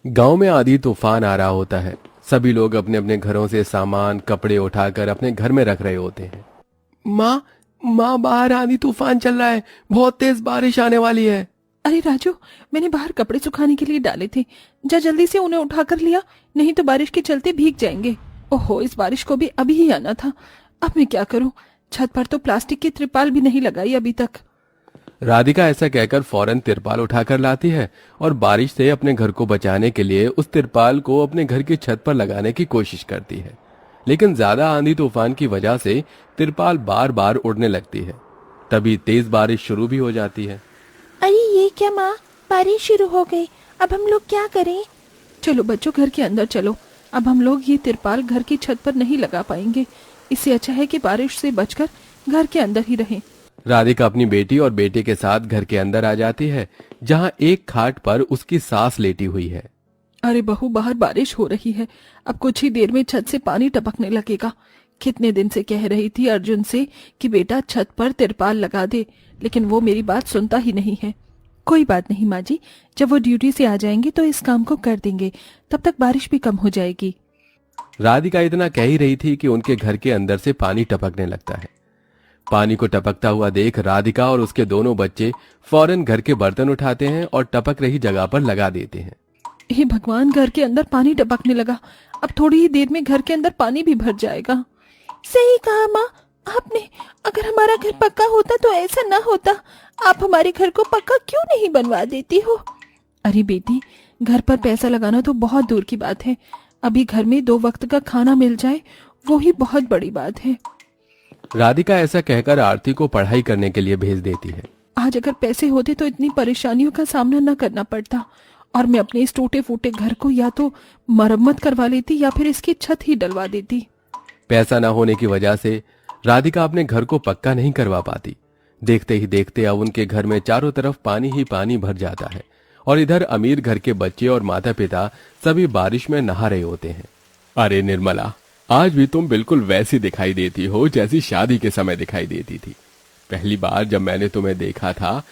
गांव में आंधी तूफान आ रहा होता है। सभी लोग अपने अपने घरों से सामान कपड़े उठाकर अपने घर में रख रहे होते हैं। माँ माँ, बाहर आंधी तूफान चल रहा है, बहुत तेज बारिश आने वाली है। अरे राजू, मैंने बाहर कपड़े सुखाने के लिए डाले थे, जा जल्दी से उन्हें उठाकर लिया, नहीं तो बारिश के चलते भीग जाएंगे। ओहो, इस बारिश को भी अभी ही आना था। अब मैं क्या करूं? छत पर तो प्लास्टिक की त्रिपाल भी नहीं लगाई अभी तक। राधिका ऐसा कहकर फौरन तिरपाल उठाकर लाती है और बारिश से अपने घर को बचाने के लिए उस तिरपाल को अपने घर की छत पर लगाने की कोशिश करती है। लेकिन ज्यादा आंधी तूफान की वजह से तिरपाल बार बार उड़ने लगती है। तभी तेज बारिश शुरू भी हो जाती है। अरे ये क्या माँ, बारिश शुरू हो गई, अब हम लोग क्या करें? चलो बच्चों, घर के अंदर चलो। अब हम लोग ये तिरपाल घर की छत पर नहीं लगा पाएंगे। इससे अच्छा है कि बारिश से बचकर घर के अंदर ही रहें। राधिका अपनी बेटी और बेटे के साथ घर के अंदर आ जाती है, जहां एक खाट पर उसकी सास लेटी हुई है। अरे बहू, बाहर बारिश हो रही है, अब कुछ ही देर में छत से पानी टपकने लगेगा। कितने दिन से कह रही थी अर्जुन से कि बेटा छत पर तिरपाल लगा दे, लेकिन वो मेरी बात सुनता ही नहीं है। कोई बात नहीं माँ जी, जब वो ड्यूटी से आ जाएंगे तो इस काम को कर देंगे, तब तक बारिश भी कम हो जाएगी। राधिका इतना कह ही रही थी कि उनके घर के अंदर से पानी टपकने लगता है। पानी को टपकता हुआ देख राधिका और उसके दोनों बच्चे फौरन घर के बर्तन उठाते हैं और टपक रही जगह पर लगा देते हैं। हे भगवान, घर के अंदर पानी टपकने लगा। अब थोड़ी ही देर में घर के अंदर पानी भी भर जाएगा। सही कहा माँ आपने, अगर हमारा घर पक्का होता तो ऐसा ना होता। आप हमारे घर को पक्का क्यों नहीं बनवा देती हो? अरे बेटी, घर पर पैसा लगाना तो बहुत दूर की बात है। अभी घर में 2 वक्त का खाना मिल जाए, वो ही बहुत बड़ी बात है। राधिका ऐसा कहकर आरती को पढ़ाई करने के लिए भेज देती है। आज अगर पैसे होते तो इतनी परेशानियों का सामना न करना पड़ता, और मैं अपने इस टूटे फूटे घर को या तो मरम्मत करवा लेती या फिर इसकी छत ही डलवा देती। पैसा न होने की वजह से राधिका अपने घर को पक्का नहीं करवा पाती। देखते ही देखते अब उनके घर में चारों तरफ पानी ही पानी भर जाता है और इधर अमीर घर के बच्चे और माता पिता सभी बारिश में नहा रहे होते हैं। अरे निर्मला, आज भी तुम बिल्कुल वैसी दिखाई देती हो जैसी शादी के समय दिखाई देती थी। पहली बार जब मैंने तुम्हें देखा था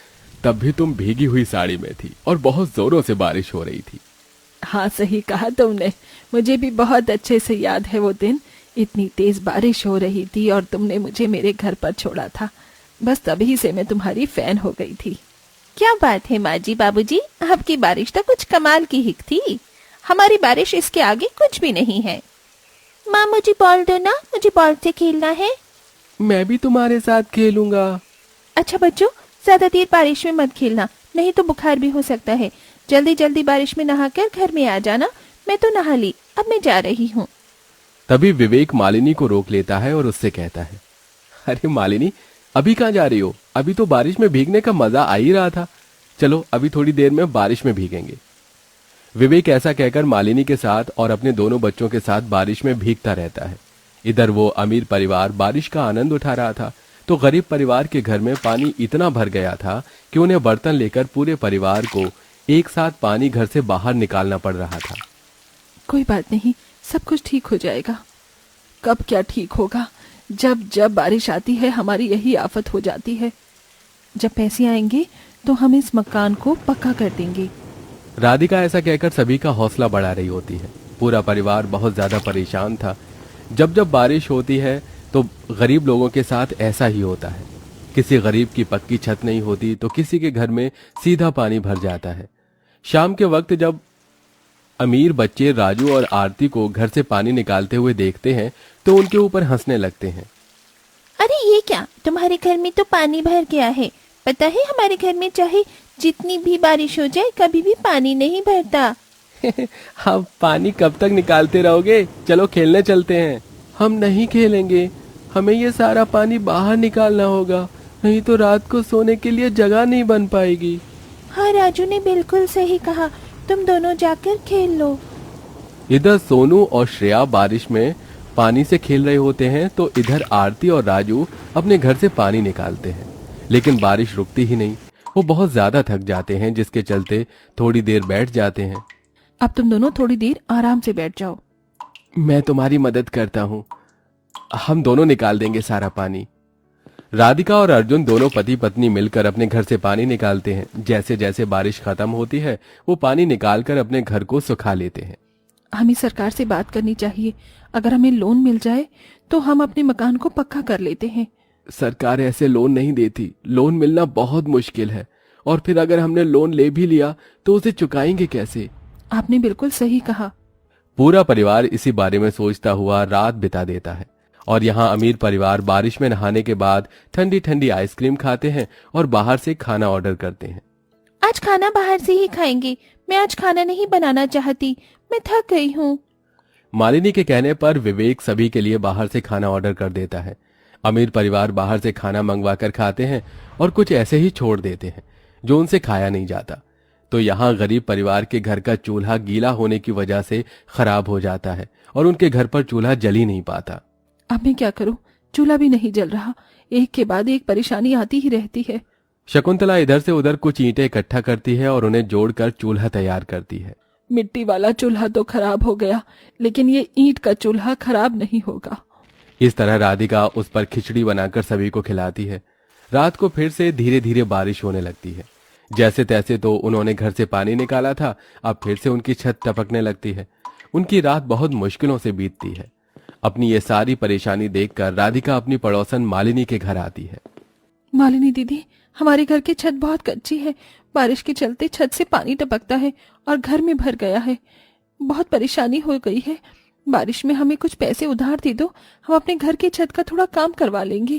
तब भी तुम भीगी हुई साड़ी में थी और बहुत जोरों से बारिश हो रही थी। हाँ, सही कहा तुमने, मुझे भी बहुत अच्छे से याद है वो दिन। इतनी तेज बारिश हो रही थी और तुमने मुझे मेरे घर पर छोड़ा था। बस तभी से मैं तुम्हारी फैन हो गई थी। क्या बात है माँ जी, बाबूजी, आपकी बारिश तो कुछ कमाल की हिक थी। हमारी बारिश इसके आगे कुछ भी नहीं है। माँ मुझे बॉल दो ना, मुझे बॉल से खेलना है। मैं भी तुम्हारे साथ खेलूंगा। अच्छा बच्चों, ज्यादा देर बारिश में मत खेलना, नहीं तो बुखार भी हो सकता है। जल्दी जल्दी बारिश में नहाकर घर में आ जाना। मैं तो नहा ली, अब मैं जा रही हूँ। तभी विवेक मालिनी को रोक लेता है और उससे कहता है, अरे मालिनी, अभी कहाँ जा रही हो? अभी तो बारिश में भीगने का मजा आ ही रहा था। चलो अभी थोड़ी देर में बारिश में भीगेंगे। विवेक ऐसा कहकर मालिनी के साथ और अपने दोनों बच्चों के साथ बारिश में भीगता रहता है। इधर वो अमीर परिवार बारिश का आनंद उठा रहा था, तो गरीब परिवार के घर में पानी इतना भर गया था कि उन्हें बर्तन लेकर पूरे परिवार को एक साथ पानी घर से बाहर निकालना पड़ रहा था। कोई बात नहीं, सब कुछ ठीक हो जाएगा। कब क्या ठीक होगा? जब जब बारिश आती है हमारी यही आफत हो जाती है। जब पैसे आएंगे तो हम इस मकान को पक्का कर देंगे। राधिका ऐसा कहकर सभी का हौसला बढ़ा रही होती है। पूरा परिवार बहुत ज्यादा परेशान था। जब जब बारिश होती है तो गरीब लोगों के साथ ऐसा ही होता है। किसी गरीब की पक्की छत नहीं होती तो किसी के घर में सीधा पानी भर जाता है। शाम के वक्त जब अमीर बच्चे राजू और आरती को घर से पानी निकालते हुए देखते हैं तो उनके ऊपर हंसने लगते हैं। अरे ये क्या, तुम्हारे घर में तो पानी भर गया है। पता है हमारे घर में चाहे जितनी भी बारिश हो जाए कभी भी पानी नहीं भरता। हम पानी कब तक निकालते रहोगे? चलो खेलने चलते हैं। हम नहीं खेलेंगे, हमें ये सारा पानी बाहर निकालना होगा, नहीं तो रात को सोने के लिए जगह नहीं बन पाएगी। हाँ, राजू ने बिल्कुल सही कहा, तुम दोनों जाकर खेल लो। इधर सोनू और श्रेया बारिश में पानी से खेल रहे होते हैं तो इधर आरती और राजू अपने घर से पानी निकालते हैं, लेकिन बारिश रुकती ही नहीं। वो बहुत ज्यादा थक जाते हैं, जिसके चलते थोड़ी देर बैठ जाते हैं। अब तुम दोनों थोड़ी देर आराम से बैठ जाओ। मैं तुम्हारी मदद करता हूँ, हम दोनों निकाल देंगे सारा पानी। राधिका और अर्जुन दोनों पति पत्नी मिलकर अपने घर से पानी निकालते हैं। जैसे जैसे बारिश खत्म होती है वो पानी निकालकर अपने घर को सुखा लेते हैं। हमें सरकार से बात करनी चाहिए। अगर हमें लोन मिल जाए तो हम अपने मकान को पक्का कर लेते हैं। सरकार ऐसे लोन नहीं देती, लोन मिलना बहुत मुश्किल है, और फिर अगर हमने लोन ले भी लिया तो उसे चुकाएंगे कैसे? आपने बिल्कुल सही कहा। पूरा परिवार इसी बारे में सोचता हुआ रात बिता देता है। और यहाँ अमीर परिवार बारिश में नहाने के बाद ठंडी ठंडी आइसक्रीम खाते हैं और बाहर से खाना ऑर्डर करते हैं। आज खाना बाहर से ही खाएंगे, मैं आज खाना नहीं बनाना चाहती, मैं थक गई हूँ। मालिनी के कहने पर विवेक सभी के लिए बाहर से खाना ऑर्डर कर देता है। अमीर परिवार बाहर से खाना मंगवा कर खाते हैं और कुछ ऐसे ही छोड़ देते हैं जो उनसे खाया नहीं जाता। तो यहाँ गरीब परिवार के घर का चूल्हा गीला होने की वजह से खराब हो जाता है और उनके घर पर चूल्हा जल ही नहीं पाता। अब मैं क्या करूं? चूल्हा भी नहीं जल रहा। एक के बाद एक परेशानी आती ही रहती है। शकुंतला इधर से उधर कुछ ईंटें इकट्ठा करती है और उन्हें जोड़कर चूल्हा तैयार करती है। मिट्टी वाला चूल्हा तो खराब हो गया, लेकिन ये ईंट का चूल्हा खराब नहीं होगा। इस तरह राधिका उस पर खिचड़ी बनाकर सभी को खिलाती है। रात को फिर से धीरे धीरे बारिश होने लगती है। जैसे तैसे तो उन्होंने घर से पानी निकाला था, अब फिर से उनकी छत टपकने लगती है। उनकी रात बहुत मुश्किलों से बीतती है। अपनी ये सारी परेशानी देखकर राधिका अपनी पड़ोसन मालिनी के घर आती है। मालिनी दीदी, हमारे घर की छत बहुत कच्ची है। बारिश के चलते छत से पानी टपकता है और घर में भर गया है। बहुत परेशानी हो गई है। बारिश में हमें कुछ पैसे उधार दे दो, हम अपने घर की छत का थोड़ा काम करवा लेंगे।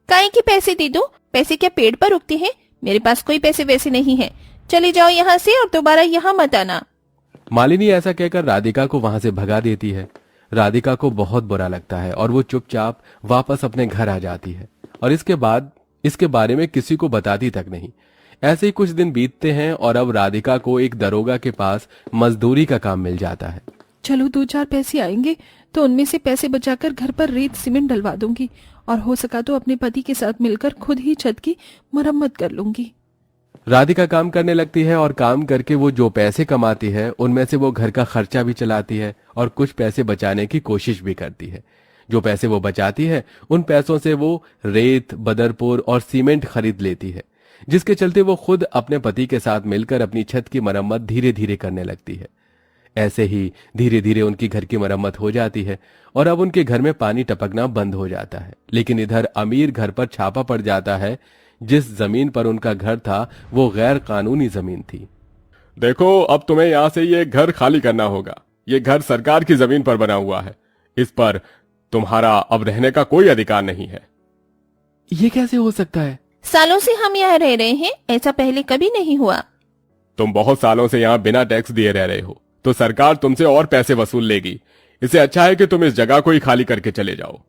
काहे के पैसे दे दो? पैसे क्या पेड़ पर उगते हैं? मेरे पास कोई पैसे वैसे नहीं है। चले जाओ यहाँ से और दोबारा यहाँ मत आना। मालिनी ऐसा कहकर राधिका को वहां से भगा देती है। राधिका को बहुत बुरा लगता है और वो चुपचाप वापस अपने घर आ जाती है और इसके बाद इसके बारे में किसी को बताती तक नहीं। ऐसे ही कुछ दिन बीतते हैं और अब राधिका को एक दरोगा के पास मजदूरी का काम मिल जाता है। चलो 2-4 पैसे आएंगे तो उनमें से पैसे बचाकर घर पर रेत सीमेंट डलवा दूंगी और हो सका तो अपने पति के साथ मिलकर खुद ही छत की मरम्मत कर लूंगी। राधिका काम करने लगती है और काम करके वो जो पैसे कमाती है उनमें से वो घर का खर्चा भी चलाती है और कुछ पैसे बचाने की कोशिश भी करती है। जो पैसे वो बचाती है उन पैसों से वो रेत, बदरपुर और सीमेंट खरीद लेती है, जिसके चलते वो खुद अपने पति के साथ मिलकर अपनी छत की मरम्मत धीरे धीरे करने लगती है। ऐसे ही धीरे धीरे उनकी घर की मरम्मत हो जाती है और अब उनके घर में पानी टपकना बंद हो जाता है। लेकिन इधर अमीर घर पर छापा पड़ जाता है। जिस जमीन पर उनका घर था वो गैर कानूनी जमीन थी। देखो, अब तुम्हें यहाँ से ये घर खाली करना होगा। ये घर सरकार की जमीन पर बना हुआ है, इस पर तुम्हारा अब रहने का कोई अधिकार नहीं है। ये कैसे हो सकता है? सालों से हम यहाँ रह रहे हैं, ऐसा पहले कभी नहीं हुआ। तुम बहुत सालों से यहाँ बिना टैक्स दिए रह रहे हो, तो सरकार तुमसे और पैसे वसूल लेगी। इससे अच्छा है कि तुम इस जगह को ही खाली करके चले जाओ।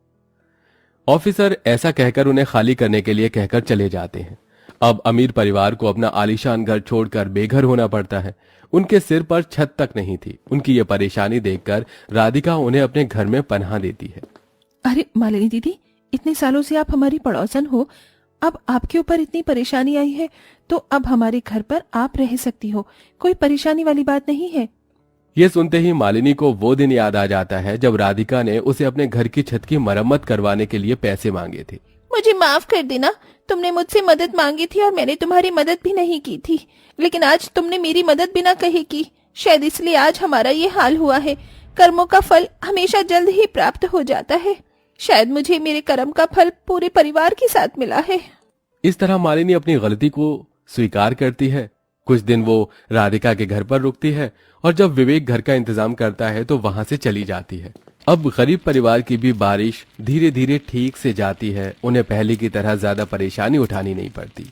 ऑफिसर ऐसा कहकर उन्हें खाली करने के लिए कहकर चले जाते हैं। अब अमीर परिवार को अपना आलीशान घर छोड़कर बेघर होना पड़ता है। उनके सिर पर छत तक नहीं थी। उनकी ये परेशानी देखकर राधिका उन्हें अपने घर में पनाह देती है। अरे मालिनी दीदी, इतने सालों से आप हमारी पड़ोसन हो, अब आपके ऊपर इतनी परेशानी आई है तो अब हमारे घर पर आप रह सकती हो, कोई परेशानी वाली बात नहीं है। ये सुनते ही मालिनी को वो दिन याद आ जाता है जब राधिका ने उसे अपने घर की छत की मरम्मत करवाने के लिए पैसे मांगे थे। मुझे माफ कर देना, तुमने मुझसे मदद मांगी थी और मैंने तुम्हारी मदद भी नहीं की थी, लेकिन आज तुमने मेरी मदद बिना कहे की। शायद इसलिए आज हमारा ये हाल हुआ है। कर्मों का फल हमेशा जल्द ही प्राप्त हो जाता है। शायद मुझे मेरे कर्म का फल पूरे परिवार के साथ मिला है। इस तरह मालिनी अपनी गलती को स्वीकार करती है। कुछ दिन वो राधिका के घर पर रुकती है और जब विवेक घर का इंतजाम करता है तो वहां से चली जाती है। अब गरीब परिवार की भी बारिश धीरे धीरे ठीक से जाती है। उन्हें पहले की तरह ज्यादा परेशानी उठानी नहीं पड़ती।